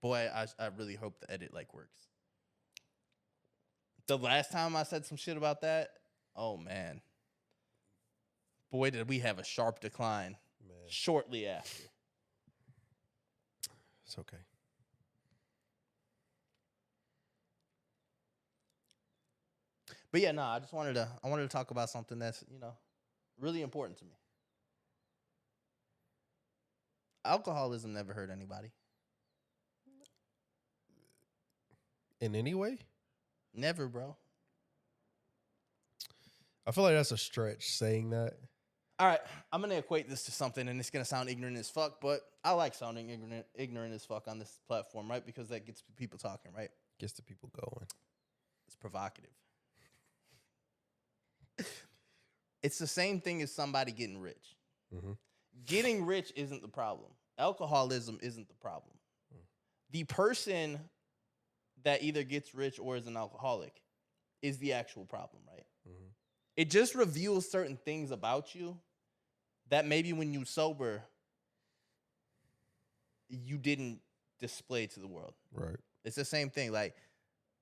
Boy, I really hope the edit like works. The last time I said some shit about that, oh man. Boy, did we have a sharp decline shortly after. It's okay. But yeah, no, I wanted to talk about something that's, really important to me. Alcoholism never hurt anybody. In any way? Never, bro. I feel like that's a stretch saying that. All right, I'm gonna equate this to something, and it's gonna sound ignorant as fuck, but I like sounding ignorant as fuck on this platform, right? Because that gets people talking, right? Gets the people going. It's provocative. It's the same thing as somebody getting rich. Mm-hmm. Getting rich isn't the problem. Alcoholism isn't the problem. The person that either gets rich or is an alcoholic is the actual problem, right? Mm-hmm. It just reveals certain things about you that maybe when you sober, you didn't display to the world. Right. It's the same thing. Like,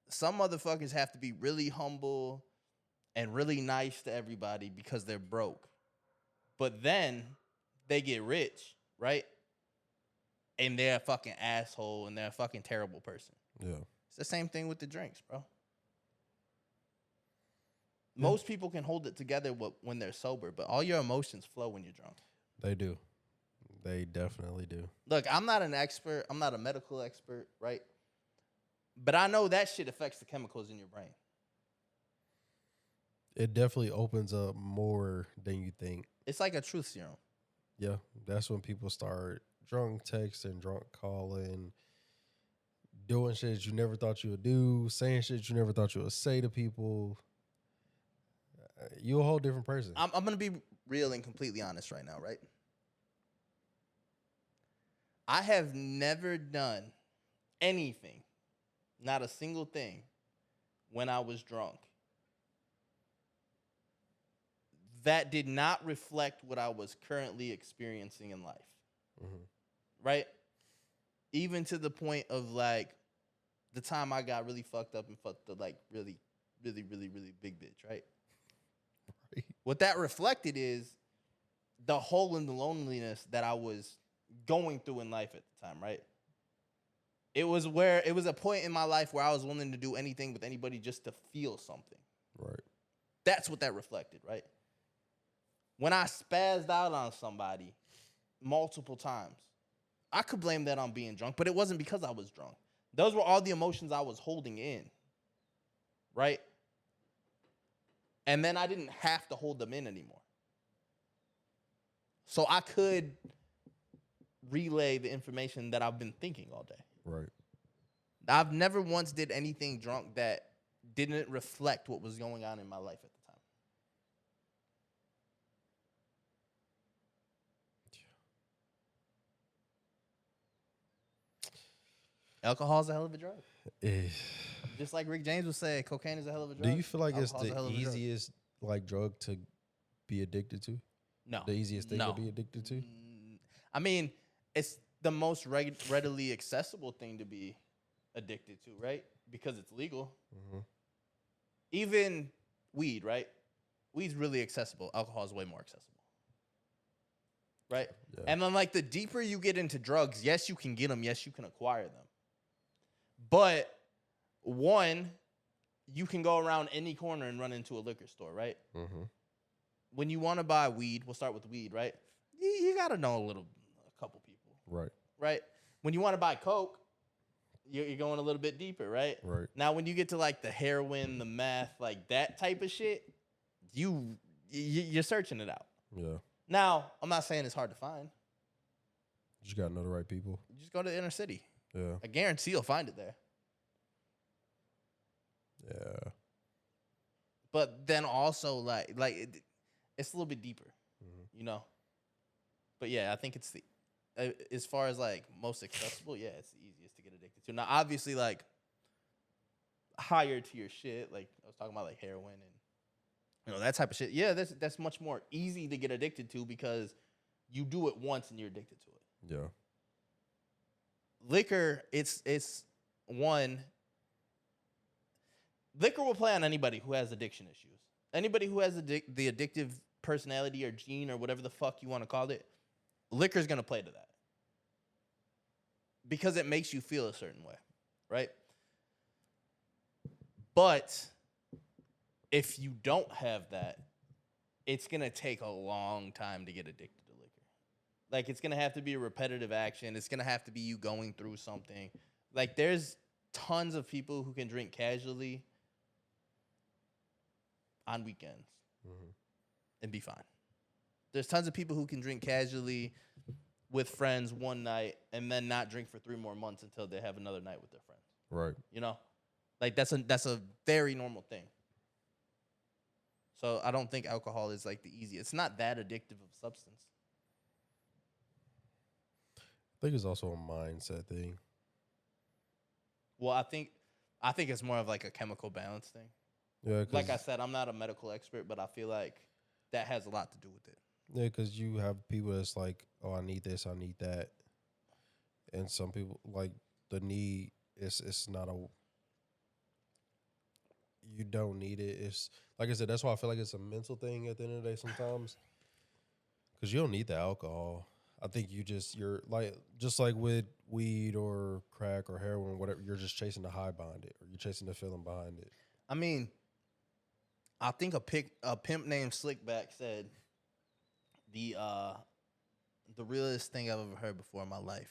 some motherfuckers have to be really humble and really nice to everybody because they're broke. But then they get rich, right? And they're a fucking asshole and they're a fucking terrible person. Yeah. It's the same thing with the drinks, bro. Most people can hold it together when they're sober, but all your emotions flow when you're drunk. They do. They definitely do. Look, I'm not an expert. I'm not a medical expert, right? But I know that shit affects the chemicals in your brain. It definitely opens up more than you think. It's like a truth serum. Yeah, that's when people start drunk texting, drunk calling, doing shit you never thought you would do, saying shit you never thought you would say to people. You're a whole different person. I'm going to be real and completely honest right now, right? I have never done anything, not a single thing, when I was drunk that did not reflect what I was currently experiencing in life. Mm-hmm. Right? Even to the point of, like, the time I got really fucked up and fucked the, like, really, really, really, really big bitch, right? What that reflected is the hole and the loneliness that I was going through in life at the time, right? It was a point in my life where I was willing to do anything with anybody just to feel something. Right. That's what that reflected, right? When I spazzed out on somebody multiple times, I could blame that on being drunk, but it wasn't because I was drunk. Those were all the emotions I was holding in, right? And then I didn't have to hold them in anymore. So I could relay the information that I've been thinking all day. Right. I've never once did anything drunk that didn't reflect what was going on in my life at the time. Alcohol is a hell of a drug. Just like Rick James would say, cocaine is a hell of a drug. Do you feel like it's the easiest drug to be addicted to? No. The easiest thing to be addicted to? I mean, it's the most readily accessible thing to be addicted to, right? Because it's legal. Mm-hmm. Even weed, right? Weed's really accessible. Alcohol is way more accessible. Right? Yeah. And then, like, the deeper you get into drugs, yes, you can get them. Yes, you can acquire them. But, one, you can go around any corner and run into a liquor store, right? Mm-hmm. When you want to buy weed, we'll start with weed, right? You got to know a couple people. Right. Right? When you want to buy coke, you're going a little bit deeper, right? Right. Now, when you get to, like, the heroin, the meth, like, that type of shit, you're searching it out. Yeah. Now, I'm not saying it's hard to find. You just got to know the right people. You just go to the inner city. Yeah. I guarantee you'll find it there. Yeah. But then also, it's a little bit deeper, you know? But, yeah, I think it's as far as, like, most accessible, yeah, it's the easiest to get addicted to. Now, obviously, like, higher tier shit, like, I was talking about, like, heroin and, you know, that type of shit. Yeah, that's much more easy to get addicted to because you do it once and you're addicted to it. Yeah. liquor, it's one. Liquor will play on anybody who has addiction issues. Anybody who has the addictive personality or gene or whatever the fuck you want to call it, liquor's gonna play to that because it makes you feel a certain way, right? But if you don't have that, it's gonna take a long time to get addicted to liquor. Like, it's gonna have to be a repetitive action. It's gonna have to be you going through something. Like, there's tons of people who can drink casually on weekends and be fine. There's tons of people who can drink casually with friends one night and then not drink for 3 more months until they have another night with their friends. Right. You know? Like, that's a very normal thing. So I don't think alcohol is like the easiest. It's not that addictive of substance. I think it's also a mindset thing. Well, I think it's more of like a chemical balance thing. Yeah, like I said, I'm not a medical expert, but I feel like that has a lot to do with it. Yeah, because you have people that's like, oh, I need this, I need that. And some people, like, the need, it's not a, you don't need it. It's, like I said, that's why I feel like it's a mental thing at the end of the day sometimes. Because you don't need the alcohol. I think you're like, just like with weed or crack or heroin, whatever, you're just chasing the high behind it, or you're chasing the feeling behind it. I mean, I think a pimp named Slickback said the realest thing I've ever heard before in my life.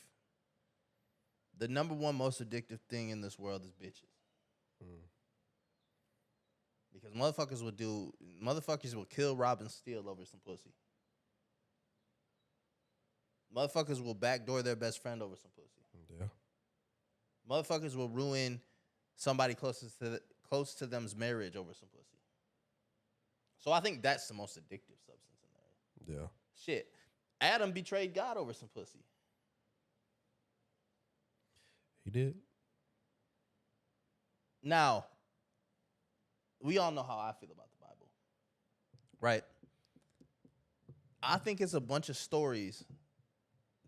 The number one most addictive thing in this world is bitches. Because motherfuckers will kill, rob, and steal over some pussy. Motherfuckers will backdoor their best friend over some pussy. Yeah. Motherfuckers will ruin somebody close to them's marriage over some pussy. So I think that's the most addictive substance in there. Yeah. Shit. Adam betrayed God over some pussy. He did. Now, we all know how I feel about the Bible, right? I think it's a bunch of stories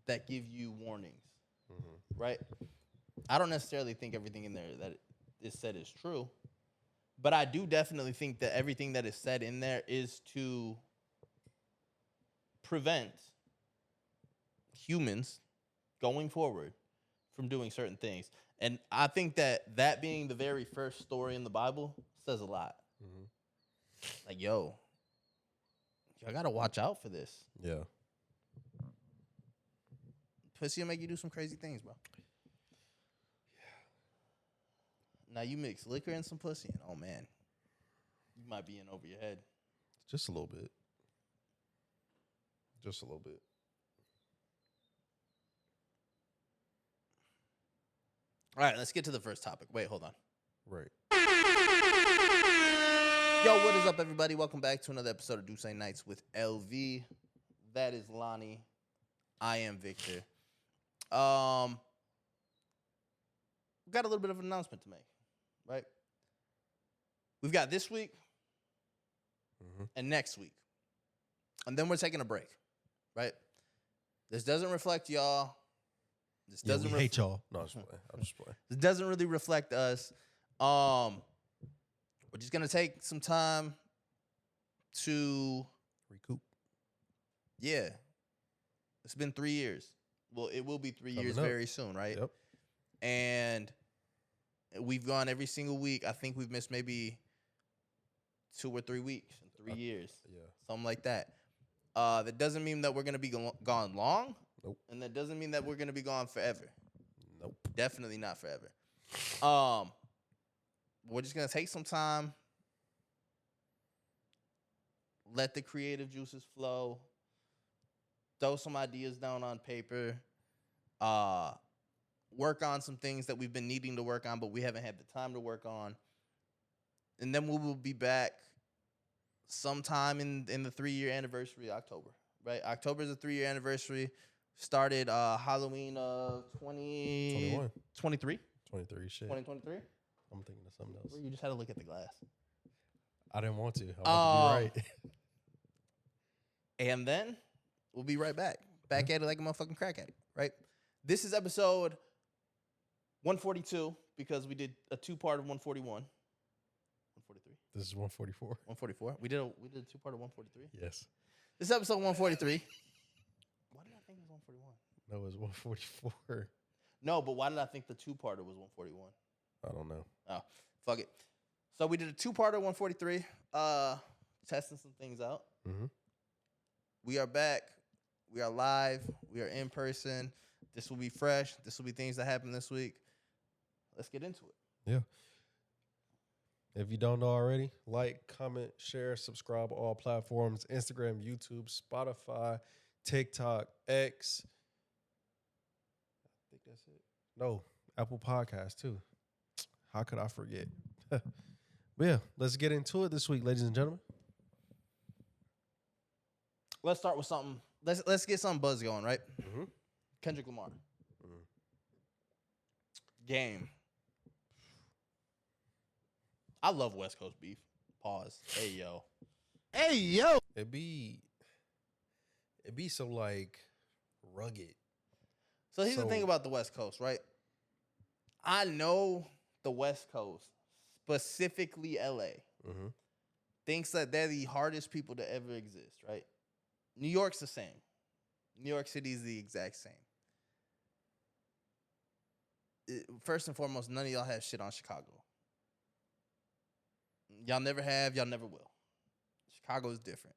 that give you warnings, right? I don't necessarily think everything in there that is said is true, but I do definitely think that everything that is said in there is to prevent humans going forward from doing certain things. And I think that being the very first story in the Bible says a lot. Like, yo, I gotta watch out for this. Yeah. Pussy will make you do some crazy things, bro. Yeah. Now you mix liquor and some pussy, and oh man, you might be in over your head. Just a little bit. Just a little bit. All right, let's get to the first topic. Wait, hold on. Right. Yo, what is up, everybody? Welcome back to another episode of Duce Nights with LV. That is Lonnie. I am Victor. We got a little bit of an announcement to make, right? We've got this week and next week. And then we're taking a break, right? This doesn't reflect y'all. This doesn't we hate y'all. No, I'm just playing. I'm just playing. This doesn't really reflect us. We're just gonna take some time to recoup. Yeah. It's been 3 years. Well, it will be 3 years very soon, right? Yep. And we've gone every single week. I think we've missed maybe 2 or 3 weeks in 3 years. Yeah. Something like that. That doesn't mean that we're going to be gone long. Nope. And that doesn't mean that we're going to be gone forever. Nope. Definitely not forever. We're just going to take some time. Let the creative juices flow. Throw some ideas down on paper. Work on some things that we've been needing to work on, but we haven't had the time to work on. And then we will be back sometime in the 3-year anniversary, October. Right? October is the 3-year anniversary. Started Halloween of 21. 23? 23, shit. 2023? I'm thinking of something else. You just had to look at the glass. I didn't want to. I want to be right. And then we'll be right back. Back at it like a motherfucking crack addict, right? This is episode 142 because we did a 2-part of 141. 143. This is 144. 144. We did a 2-part of 143. Yes. This is episode 143. Why did I think it was 141? No, it was 144. No, but why did I think the 2-parter was 141? I don't know. Oh, fuck it. So we did a 2-parter 143. Testing some things out. Mm-hmm. We are back. We are live. We are in person. This will be fresh. This will be things that happened this week. Let's get into it. Yeah. If you don't know already, like, comment, share, subscribe all platforms, Instagram, YouTube, Spotify, TikTok, X. I think that's it. No, Apple Podcasts too. How could I forget? But yeah, let's get into it this week, ladies and gentlemen. Let's start with something. Let's get some buzz going, right? Mm-hmm. Kendrick Lamar. Game. I love West Coast beef. Pause. Hey yo. Hey yo. It be so like rugged. So here's the thing about the West Coast, right? I know the West Coast, specifically LA, thinks that they're the hardest people to ever exist, right? New York's the same. New York City is the exact same. First and foremost, none of y'all have shit on Chicago. Y'all never have, y'all never will. Chicago is different.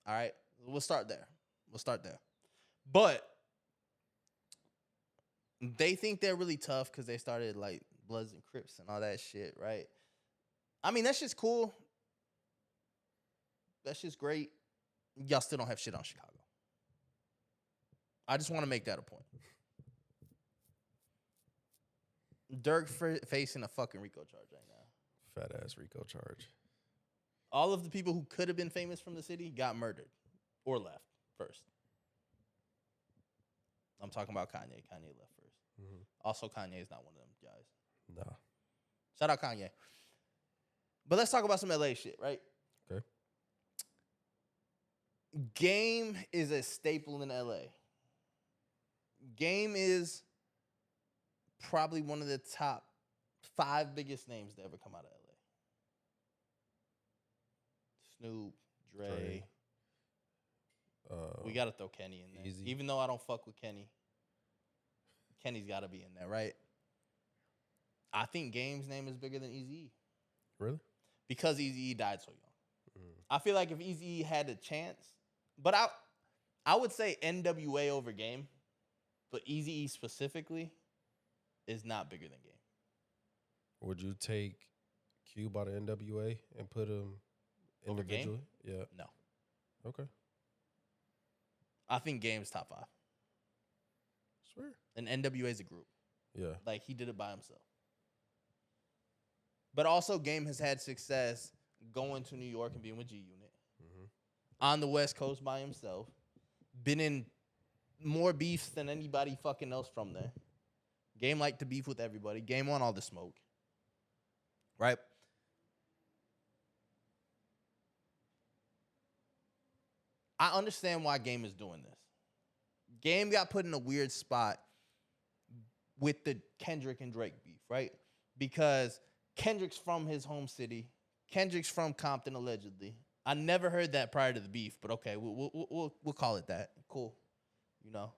All right? We'll start there. But they think they're really tough because they started like Bloods and Crips and all that shit, right? I mean, that's just cool. That's just great. Y'all still don't have shit on Chicago. I just want to make that a point. Dirk facing a fucking RICO charge right now. Fat ass RICO charge. All of the people who could have been famous from the city got murdered or left first. I'm talking about Kanye. Kanye left first. Mm-hmm. Also, Kanye is not one of them guys. Nah. Shout out Kanye. But let's talk about some LA shit, right? Okay. Game is a staple in LA. Game is probably one of the top 5 biggest names to ever come out of LA. Snoop, Dre. We got to throw Kenny in there. Easy. Even though I don't fuck with Kenny. Kenny's got to be in there, right? I think Game's name is bigger than Eazy-E. Really? Because Eazy-E died so young. I feel like if Eazy-E had a chance, but I would say NWA over Game, but Eazy-E specifically is not bigger than Game. Would you take Cube out of NWA and put him Over individually? Game? Yeah. No. Okay. I think Game's top 5. Swear. And NWA is a group. Yeah. Like, he did it by himself. But also, Game has had success going to New York and being with G-Unit. On the West Coast by himself. Been in more beefs than anybody fucking else from there. Game liked to beef with everybody. Game won all the smoke. Right? I understand why Game is doing this. Game got put in a weird spot with the Kendrick and Drake beef, right? Because Kendrick's from his home city. Kendrick's from Compton, allegedly. I never heard that prior to the beef, but okay, we'll call it that. Cool. You know?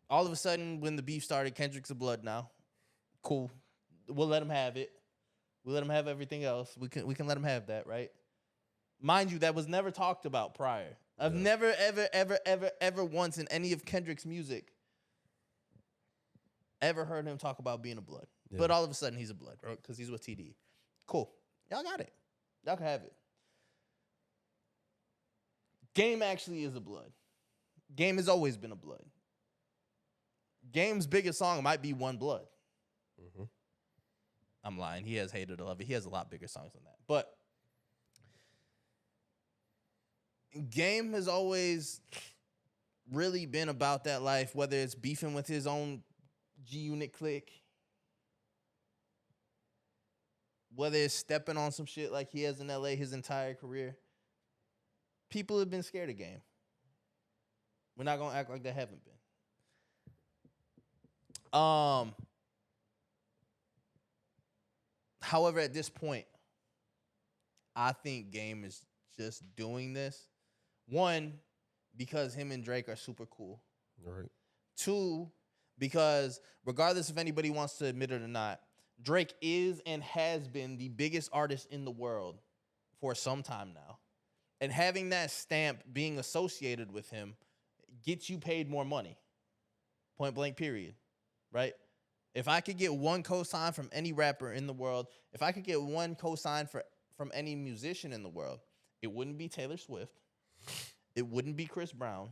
All of a sudden, when the beef started, Kendrick's a blood now. Cool. We'll let him have it. We'll let him have everything else. We can let him have that, right? Mind you, that was never talked about prior. I've never, ever once in any of Kendrick's music ever heard him talk about being a blood. Yeah. But all of a sudden, he's a blood, right? Because he's with TD. Cool. Y'all got it. Y'all can have it. Game actually is a blood. Game has always been a blood. Game's biggest song might be One Blood. I'm lying. He has Hated to Love It. He has a lot bigger songs than that. But Game has always really been about that life, whether it's beefing with his own G-Unit clique, whether it's stepping on some shit like he has in LA his entire career. People have been scared of Game. We're not going to act like they haven't been. However, at this point, I think Game is just doing this. One, because him and Drake are super cool. All right. Two, because regardless if anybody wants to admit it or not, Drake is and has been the biggest artist in the world for some time now. And having that stamp being associated with him gets you paid more money. Point blank, period. Right? If I could get one cosign from any rapper in the world, if I could get one cosign from any musician in the world, it wouldn't be Taylor Swift. It wouldn't be Chris Brown.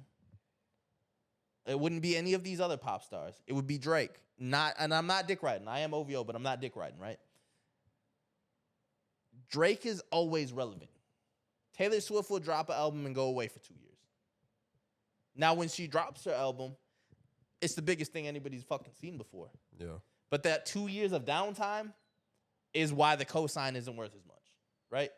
It wouldn't be any of these other pop stars. It would be Drake. And I'm not dick riding. I am OVO, but I'm not dick riding, right? Drake is always relevant. Taylor Swift will drop an album and go away for 2 years. Now, when she drops her album, it's the biggest thing anybody's fucking seen before. Yeah. But that 2 years of downtime is why the cosign isn't worth as much, right?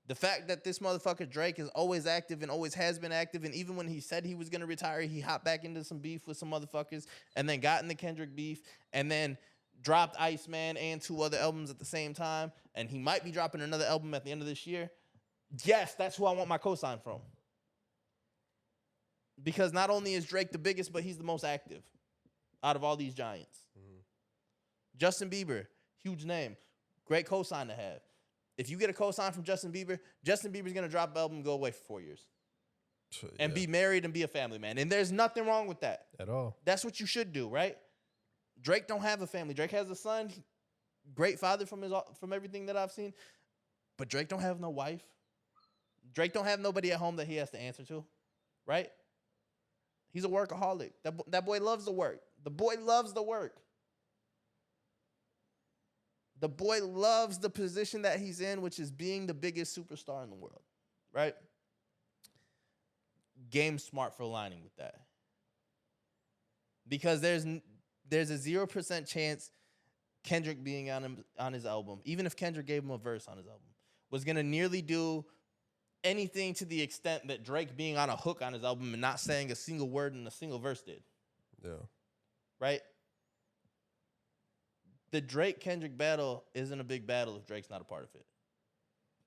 The fact that this motherfucker Drake is always active and always has been active, and even when he said he was going to retire, he hopped back into some beef with some motherfuckers and then got in the Kendrick beef and then dropped Iceman and 2 other albums at the same time, and he might be dropping another album at the end of this year. Yes, that's who I want my cosign from. Because not only is Drake the biggest, but he's the most active out of all these giants. Mm-hmm. Justin Bieber, huge name. Great cosign to have. If you get a cosign from Justin Bieber's going to drop an album and go away for 4 years. Yeah. And be married and be a family man. And there's nothing wrong with that. At all. That's what you should do, right? Drake don't have a family. Drake has a son. Great father from everything that I've seen. But Drake don't have no wife. Drake don't have nobody at home that he has to answer to, right? He's a workaholic. That boy loves the work. The boy loves the work. The boy loves the position that he's in, which is being the biggest superstar in the world, right? Game's smart for aligning with that. Because there's a 0% chance Kendrick being on his album, even if Kendrick gave him a verse on his album, was going to nearly do anything to the extent that Drake being on a hook on his album and not saying a single word in a single verse did. Yeah. Right? The Drake-Kendrick battle isn't a big battle if Drake's not a part of it.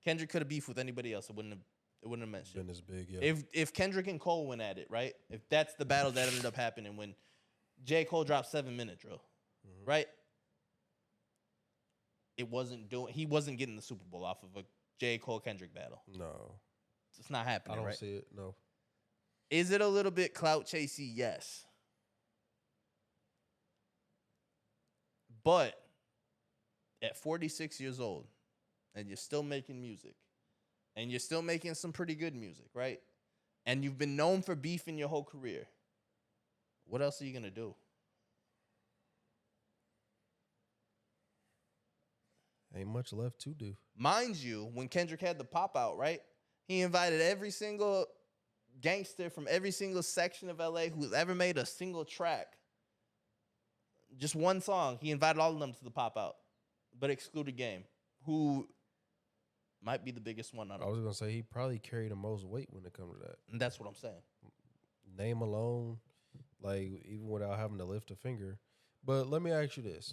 Kendrick could have beefed with anybody else. It wouldn't have meant shit. Been as big, yeah. If Kendrick and Cole went at it, right? If that's the battle that ended up happening when J. Cole dropped 7 Minute Drill, right? He wasn't getting the Super Bowl off of a J. Cole-Kendrick battle. No. It's not happening, right? I don't see it, no. Is it a little bit clout chasey? Yes. But at 46 years old, and you're still making music, and you're still making some pretty good music, right? And you've been known for beefing your whole career, what else are you going to do? Ain't much left to do. Mind you, when Kendrick had the pop out, right? He invited every single gangster from every single section of LA who's ever made a single track. Just one song. He invited all of them to the pop out, but excluded Game, who might be the biggest one. I was going to say he probably carried the most weight when it comes to that. And that's what I'm saying. Name alone, like even without having to lift a finger. But let me ask you this.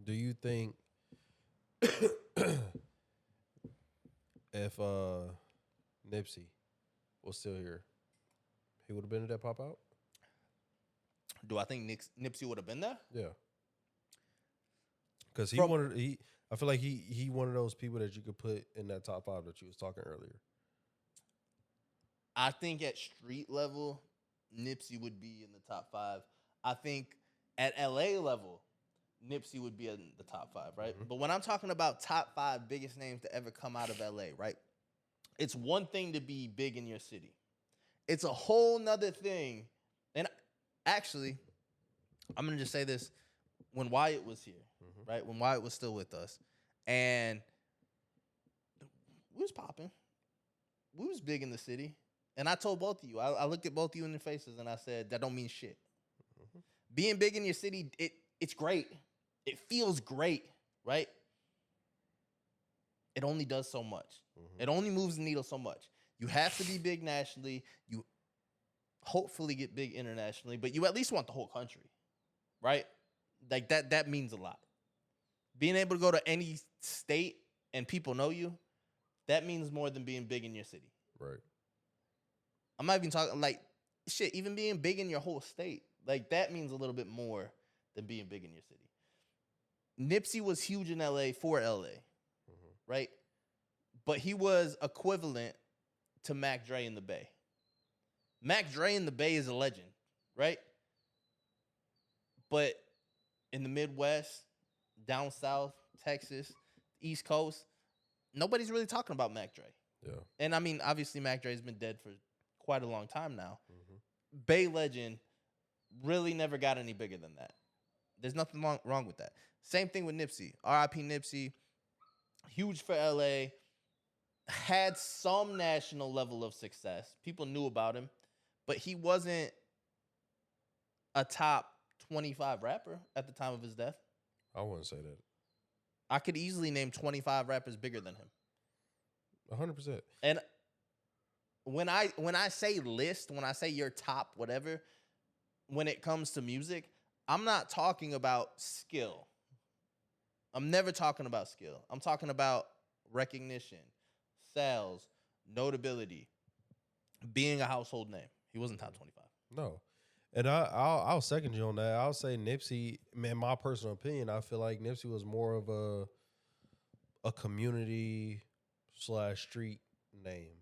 Do you think if Nipsey was still here, he would have been at that pop out? Do I think Nipsey would have been there? Yeah. Because I feel like he one of those people that you could put in that top 5 that you was talking earlier. I think at street level, Nipsey would be in the top 5. I think at LA level, Nipsey would be in the top 5, right? Mm-hmm. But when I'm talking about top 5 biggest names to ever come out of LA, right? It's one thing to be big in your city. It's a whole nother thing. And actually, I'm going to just say this. When Wyatt was here, right? When Wyatt was still with us, and we was popping. We was big in the city. And I told both of you, I looked at both of you in the faces, and I said, that don't mean shit. Mm-hmm. Being big in your city, it's great. It feels great, right? It only does so much. Mm-hmm. It only moves the needle so much. You have to be big nationally. You hopefully get big internationally, but you at least want the whole country, right? Like that means a lot. Being able to go to any state and people know you, that means more than being big in your city. Right. I'm not even talking like shit, even being big in your whole state. Like that means a little bit more than being big in your city. Nipsey was huge in LA for LA, right? But he was equivalent to Mac Dre in the Bay. Mac Dre in the Bay is a legend, right? But in the Midwest, down south, Texas, East Coast, nobody's really talking about Mac Dre. Yeah. And I mean, obviously, Mac Dre's been dead for quite a long time now. Bay legend really never got any bigger than that. There's nothing wrong with that. Same thing with Nipsey. R.I.P. Nipsey, huge for L.A., had some national level of success. People knew about him, but he wasn't a top 25 rapper at the time of his death. I wouldn't say that. I could easily name 25 rappers bigger than him. 100%. And when I say list, when I say your top whatever, when it comes to music, I'm not talking about skill. I'm never talking about skill. I'm talking about recognition, sales, notability, being a household name. He wasn't top 25. No. And I'll second you on that. I'll say Nipsey, man, my personal opinion, I feel like Nipsey was more of a community / street name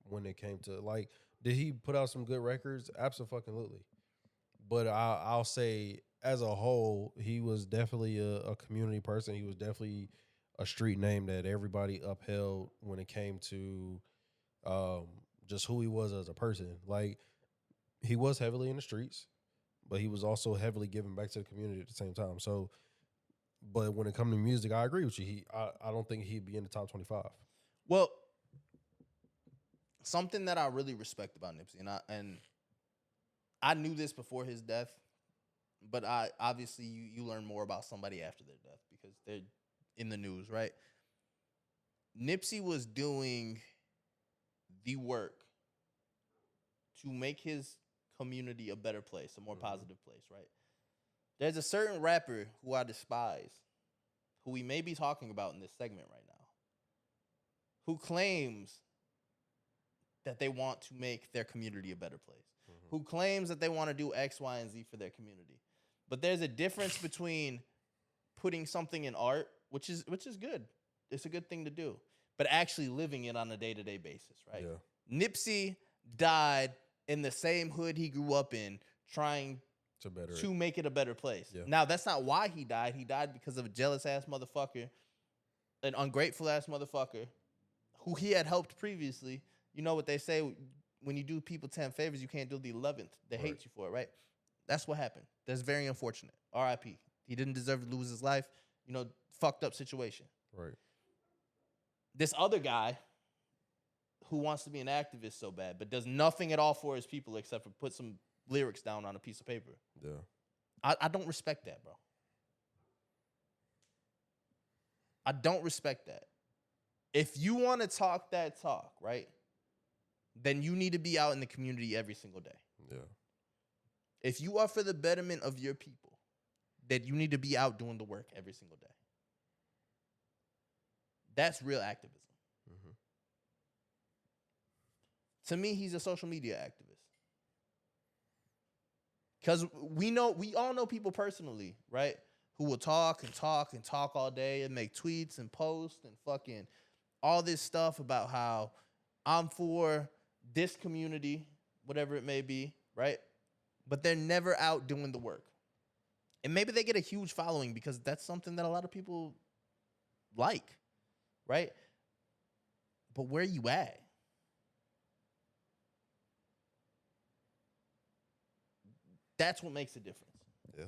when it came to, like, did he put out some good records? Absolutely. But I'll say as a whole, he was definitely a community person. He was definitely a street name that everybody upheld when it came to just who he was as a person. Like, he was heavily in the streets, but he was also heavily giving back to the community at the same time. So, but when it comes to music, I agree with you. I don't think he'd be in the top 25. Well, something that I really respect about Nipsey, and I knew this before his death, but I obviously you learn more about somebody after their death because they're in the news, right? Nipsey was doing the work to make his community a better place, a more positive place, right? There's a certain rapper who I despise, who we may be talking about in this segment right now, who claims that they want to make their community a better place, who claims that they want to do X, Y, and Z for their community. But there's a difference between putting something in art, which is good. It's a good thing to do, but actually living it on a day-to-day basis, right? Yeah. Nipsey died in the same hood he grew up in, trying to make it a better place. Yeah. Now, that's not why he died. He died because of a jealous-ass motherfucker, an ungrateful-ass motherfucker, who he had helped previously. You know what they say, when you do people 10 favors, you can't do the 11th. They hate you for it, right? That's what happened. That's very unfortunate. R.I.P. He didn't deserve to lose his life. You know, fucked up situation. Right. This other guy who wants to be an activist so bad, but does nothing at all for his people except for put some lyrics down on a piece of paper. Yeah. I don't respect that, bro. I don't respect that. If you want to talk that talk, right, then you need to be out in the community every single day. Yeah. If you are for the betterment of your people, then you need to be out doing the work every single day. That's real activism. To me, he's a social media activist. Because we all know people personally, right, who will talk and talk and talk all day and make tweets and post and fucking all this stuff about how I'm for this community, whatever it may be, right? But they're never out doing the work. And maybe they get a huge following because that's something that a lot of people like, right? But where you at? That's what makes a difference. Yeah.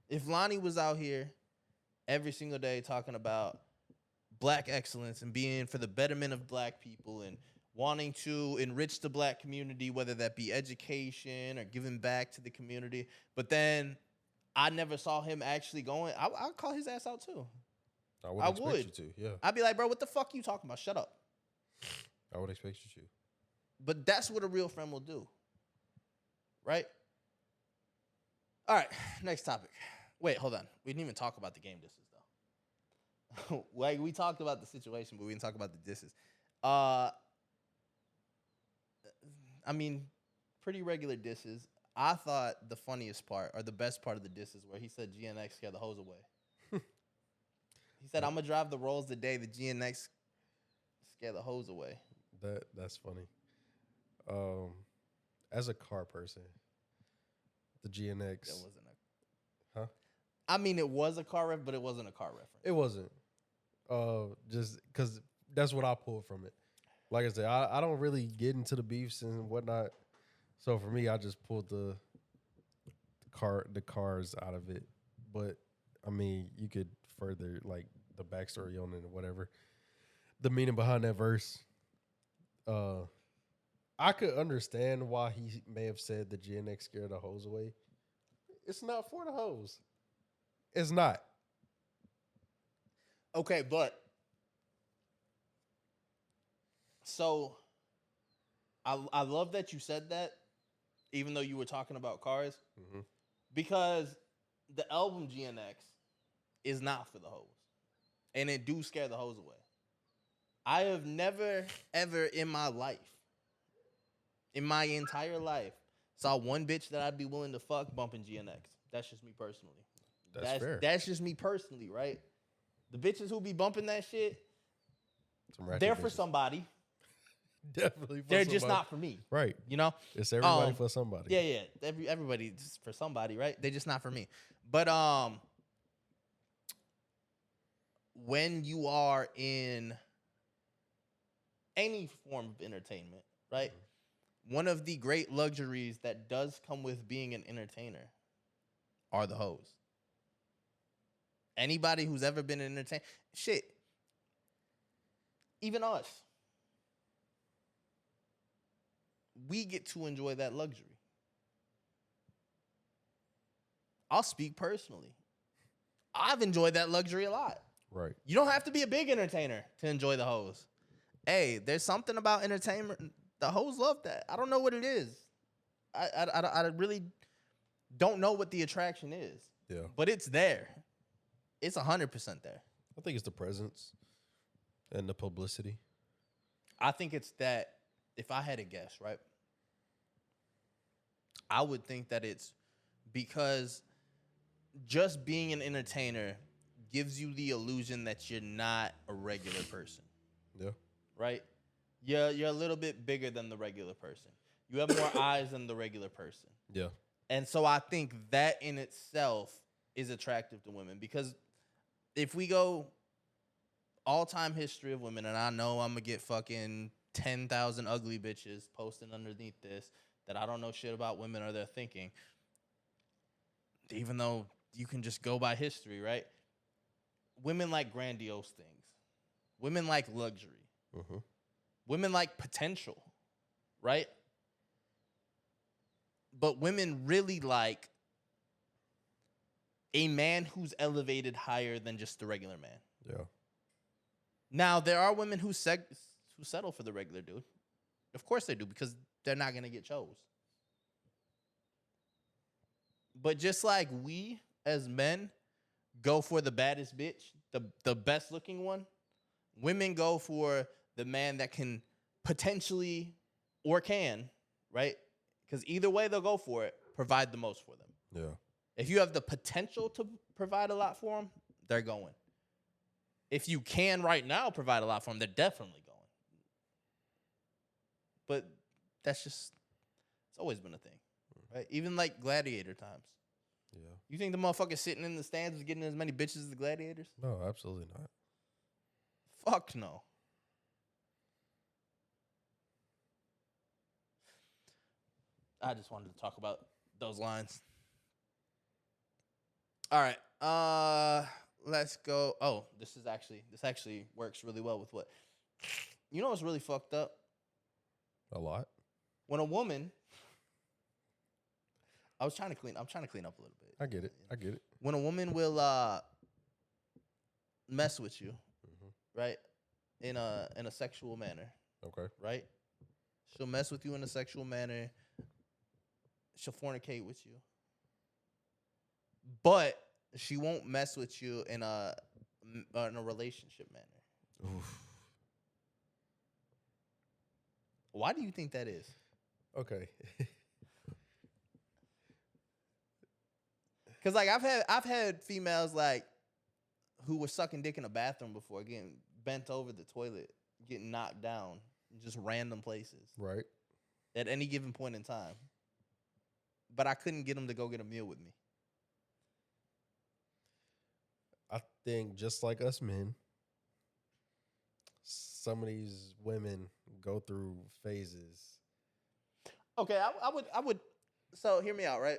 If Lonnie was out here every single day talking about black excellence and being for the betterment of black people and wanting to enrich the black community, whether that be education or giving back to the community, but then I never saw him actually going, I'd call his ass out too. I would expect you to, yeah. I'd be like, bro, what the fuck are you talking about? Shut up. I would expect you to. But that's what a real friend will do. Right? All right, next topic. Wait, hold on. We didn't even talk about the game disses, though. like we talked about the situation, but we didn't talk about the disses. Uh, I mean, pretty regular disses. I thought the funniest part or the best part of the disses where he said GNX scared the hose away. He said, "I'm gonna drive the Rolls today. The GNX scare the hose away." That's funny. As a car person, the GNX. That wasn't a. Huh? I mean, it was a car ref, but it wasn't a car reference. It wasn't. Just because that's what I pulled from it. Like I said, I don't really get into the beefs and whatnot. So for me, I just pulled the cars out of it. But I mean, you could further like the backstory on it or whatever. The meaning behind that verse. I could understand why he may have said the GNX scared the hose away. It's not for the hose. It's not. Okay, but so I love that you said that, even though you were talking about cars, because the album GNX is not for the hose, and it do scare the hose away. I have never ever in my life, in my entire life, saw one bitch that I'd be willing to fuck bumping GNX. That's just me personally. That's fair. That's just me personally, right? The bitches who be bumping that shit, Some they're ratchet for bitches. somebody. Definitely for They're somebody. just not for me. Right. You know? It's everybody for somebody. Yeah. Everybody's for somebody, right? They're just not for me. But when you are in any form of entertainment, right? One of the great luxuries that does come with being an entertainer are the hoes. Anybody who's ever been an entertainer, shit, even us, we get to enjoy that luxury. I'll speak personally. I've enjoyed that luxury a lot. Right. You don't have to be a big entertainer to enjoy the hoes. Hey, there's something about entertainment. The hoes love that. I don't know what it is. I really don't know what the attraction is. Yeah. But it's there. It's 100% there. I think it's the presence and the publicity. I think it's that, if I had to guess, right? I would think that it's because just being an entertainer gives you the illusion that you're not a regular person. Yeah. Right? You're a little bit bigger than the regular person. You have more eyes than the regular person. Yeah. And so I think that in itself is attractive to women, because if we go all-time history of women, and I know I'm going to get fucking 10,000 ugly bitches posting underneath this that I don't know shit about women or their thinking, even though you can just go by history, right? Women like grandiose things. Women like luxury. Women like potential, right? But women really like a man who's elevated higher than just the regular man. Yeah. Now, there are women who settle for the regular dude. Of course they do, because they're not going to get chose. But just like we, as men, go for the baddest bitch, the best looking one, women go for the man that can potentially or can, right? Because either way they'll go for it, provide the most for them. Yeah. If you have the potential to provide a lot for them, they're going. If you can right now provide a lot for them, they're definitely going. But that's just, it's always been a thing, right? Even like gladiator times. Yeah. You think the motherfucker sitting in the stands was getting as many bitches as the gladiators? No, absolutely not. Fuck no. I just wanted to talk about those lines. All right. Let's go. Oh, this actually works really well with what? You know what's really fucked up? A lot. When a woman, I'm trying to clean up a little bit. I get it. When a woman will mess with you, right? In a sexual manner. Okay. Right? She'll mess with you in a sexual manner. She'll fornicate with you. But she won't mess with you in a in a relationship manner. Oof. Why do you think that is? Okay. Because like I've had females like who were sucking dick in a bathroom before, getting bent over the toilet, getting knocked down, just random places Right. at any given point in time. But I couldn't get them to go get a meal with me. I think just like us men, some of these women go through phases. Okay, I would. So hear me out, right?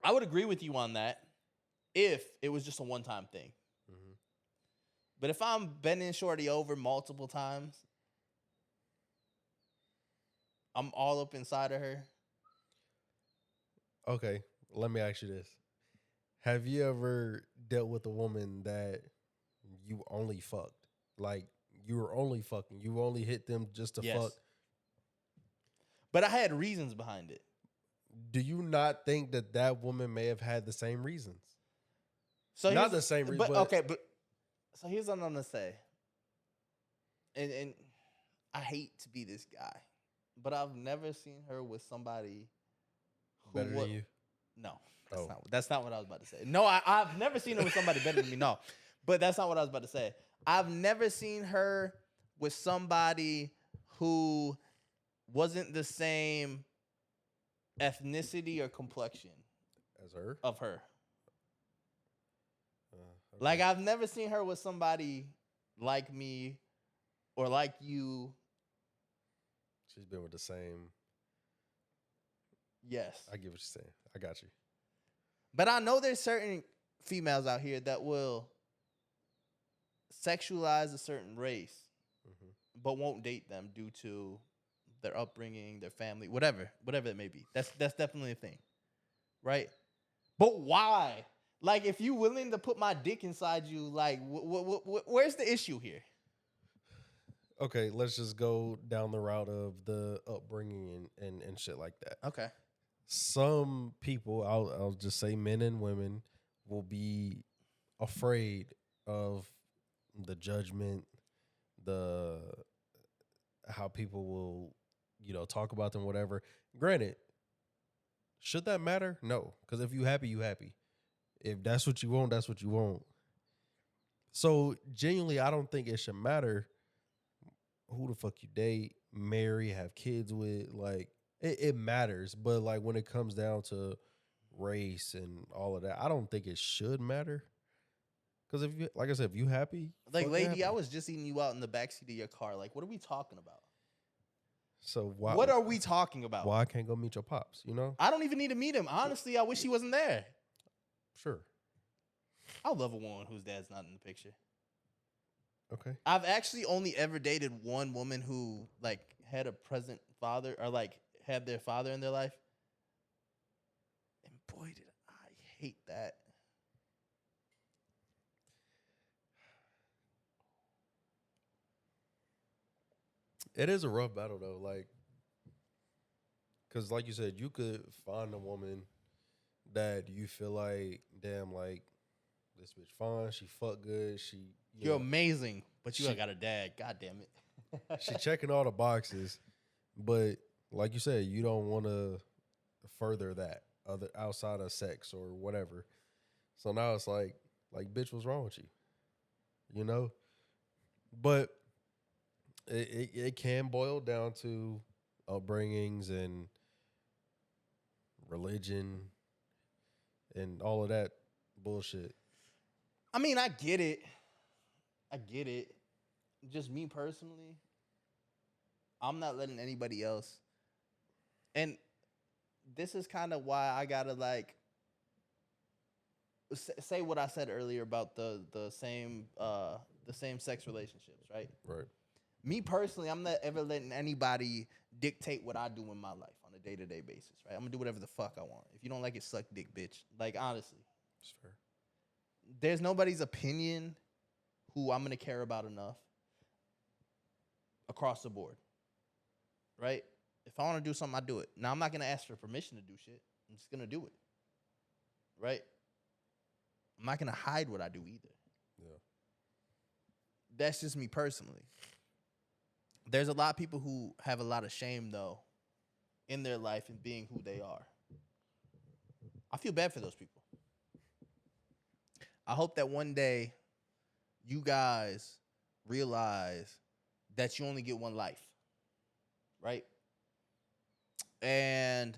I would agree with you on that if it was just a one-time thing. Mm-hmm. But if I'm bending shorty over multiple times, I'm all up inside of her. Okay, let me ask you this. Have you ever dealt with a woman that you only fucked? Like, you were only fucking. You only hit them just to Yes. fuck. But I had reasons behind it. Do you not think that that woman may have had the same reasons? So Not the same reason, but but okay, but so here's what I'm gonna say. And I hate to be this guy, but I've never seen her with somebody who better than you. No, Oh. that's not what I was about to say. No, I've never seen her with somebody better than me. No, but that's not what I was about to say. I've never seen her with somebody who wasn't the same ethnicity or complexion As her? of her. Okay. Like, I've never seen her with somebody like me or like you. She's been with the same. Yes. I get what you're saying. I got you. But I know there's certain females out here that will sexualize a certain race, but won't date them due to their upbringing, their family, whatever it may be. That's definitely a thing, right? But why? Like, if you willing to put my dick inside you, like, where's the issue here? Okay, let's just go down the route of the upbringing and shit like that. Okay. Some people, I'll just say men and women, will be afraid of the judgment, the how people will, talk about them, whatever. Granted, should that matter? No, because if you happy, you happy. If that's what you want, that's what you want. So genuinely, I don't think it should matter who the fuck you date, marry, have kids with. Like, it matters, but like when it comes down to race and all of that, I don't think it should matter. Because if you, like I said, if you happy, Like, fuck lady, happy. I was just eating you out in the backseat of your car. Like, what are we talking about? So why? What are we talking about? Why I can't go meet your pops? I don't even need to meet him. Honestly, I wish he wasn't there. Sure. I love a woman whose dad's not in the picture. Okay. I've actually only ever dated one woman who like had a present father or like had their father in their life. And boy, did I hate that. It is a rough battle though, like, because like you said, you could find a woman that you feel like, damn, like this bitch fine, she fuck good, You're amazing, but you she- ain't got a dad. God damn it. she checking all the boxes, but like you said, you don't want to further that other outside of sex or whatever. So now it's like bitch, what's wrong with you? You know, but it can boil down to upbringings and religion and all of that bullshit. I mean, I get it. Just me personally, I'm not letting anybody else. And this is kind of why I gotta like say what I said earlier about the same sex relationships, right? Right. Me personally, I'm not ever letting anybody dictate what I do in my life on a day-to-day basis, right? I'm gonna do whatever the fuck I want. If you don't like it, suck dick, bitch. Like, honestly. It's fair. There's nobody's opinion who I'm gonna care about enough across the board, right? If I want to do something, I do it. Now, I'm not gonna ask for permission to do shit. I'm just gonna do it, right? I'm not gonna hide what I do either. Yeah. That's just me personally. There's a lot of people who have a lot of shame, though, in their life and being who they are. I feel bad for those people. I hope that one day you guys realize that you only get one life, right? And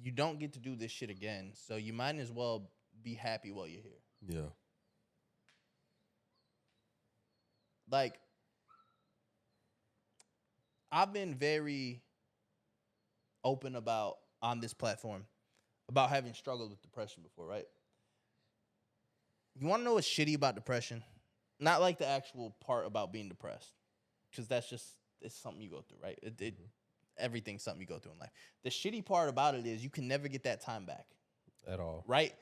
you don't get to do this shit again, so you might as well be happy while you're here. Yeah. Like, I've been very open about, on this platform, about having struggled with depression before, right? You want to know what's shitty about depression? Not like the actual part about being depressed, because that's just, it's something you go through, right? Everything's something you go through in life. The shitty part about it is you can never get that time back. At all. Right?